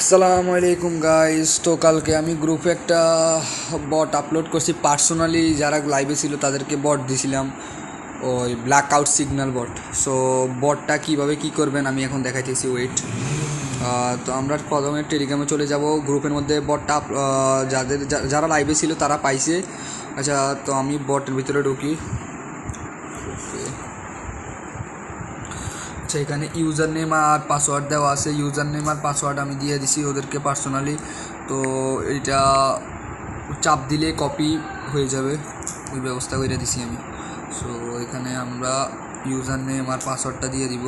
আসসালামু আলাইকুম গাইস। তো কালকে আমি গ্রুপে একটা বট আপলোড করছি, পার্সোনালি যারা লাইভে ছিল তাদেরকে বট দিছিলাম, ওই ব্ল্যাক আউট সিগন্যাল বট। সো বটটা কীভাবে কী করবেন আমি এখন দেখাইতেছি, ওয়েট। তো আমরা প্রথমে টেলিগ্রামে চলে যাব, গ্রুপের মধ্যে বটটা যারা লাইভে ছিল তারা পাইছে। আচ্ছা, তো আমি বটের ভিতরে ঢুকি। আচ্ছা, এখানে ইউজার নেম আর পাসওয়ার্ড দেওয়া আছে। ইউজার নেম আর পাসওয়ার্ড আমি দিয়ে দিছি ওদেরকে পার্সোনালি। তো এইটা চাপ দিলে কপি হয়ে যাবে, ওই ব্যবস্থা করে দিছি আমি। সো এখানে আমরা ইউজার নেম আর পাসওয়ার্ডটা দিয়ে দিব।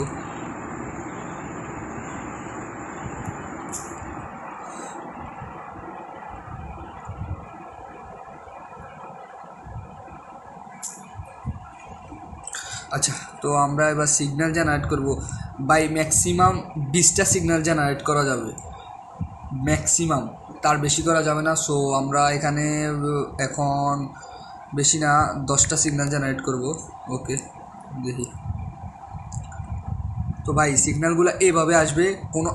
আচ্ছা, তো আমরা এবার সিগন্যাল জেনারেট করব। বাই ম্যাক্সিমাম 20টা সিগন্যাল জেনারেট করা যাবে, ম্যাক্সিমাম, তার বেশি করা যাবে না। সো আমরা এখানে এখন বেশি না 10টা সিগন্যাল জেনারেট করব। ওকে, দেখি। তো ভাই সিগন্যালগুলো এভাবে আসবে, কোনো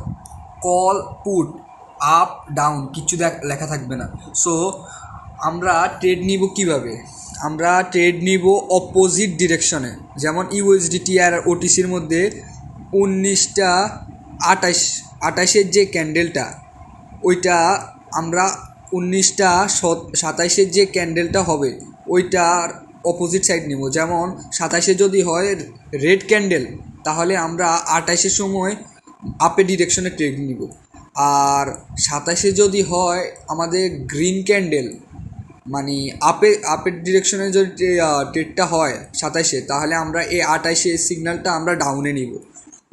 কল, পুট, আপ, ডাউন কিচ্ছু লেখা থাকবে না। সো আমরা ট্রেড নিব কিভাবে? আমরা ট্রেড নিব অপোজিট ডিরেকশনে। যেমন ইউএসডিটি আর ওটিসির মধ্যে 19টা 28 যে ক্যান্ডেলটা, ওইটা আমরা 19টা 27 যে ক্যান্ডেলটা হবে ওইটার অপোজিট সাইড নিব। যেমন 27 যদি হয় রেড ক্যান্ডেল, তাহলে আমরা 28 সময় আপে ডিরেকশনে ট্রেড নিব। আর 27 যদি হয় আমাদের গ্রিন ক্যান্ডেল, মানে আপের ডিরেকশনে যদি ট্রেডটা হয় 27, তাহলে আমরা এই 28 সিগন্যালটা আমরা ডাউনে নিব,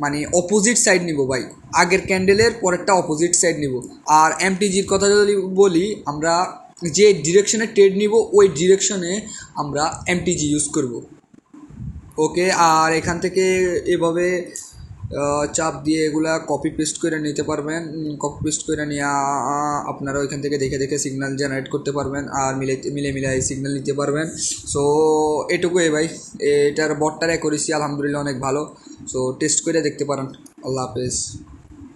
মানে অপোজিট সাইড নিব ভাই। আগের ক্যান্ডেলের পরেরটা অপোজিট সাইড নিব। আর এমটিজির কথা যদি বলি, আমরা যে ডিরেকশনে ট্রেড নিব ওই ডিরেকশনে আমরা এমটিজি ইউজ করব। ওকে, আর এখান থেকে এভাবে চাপ দিয়ে এগুলা কপি পেস্ট করে নিতে পারবেন। কপি পেস্ট করে নিয়ে আপনারা ওইখান থেকে দেখে দেখে সিগন্যাল জেনারেট করতে পারবেন আর মিলে সিগন্যাল নিতে পারবেন। সো এটুকুই ভাই, এটার বটটারে করেছি, আলহামদুলিল্লাহ অনেক ভালো। সো টেস্ট করে দেখতে পারেন। আল্লাহ হাফেজ।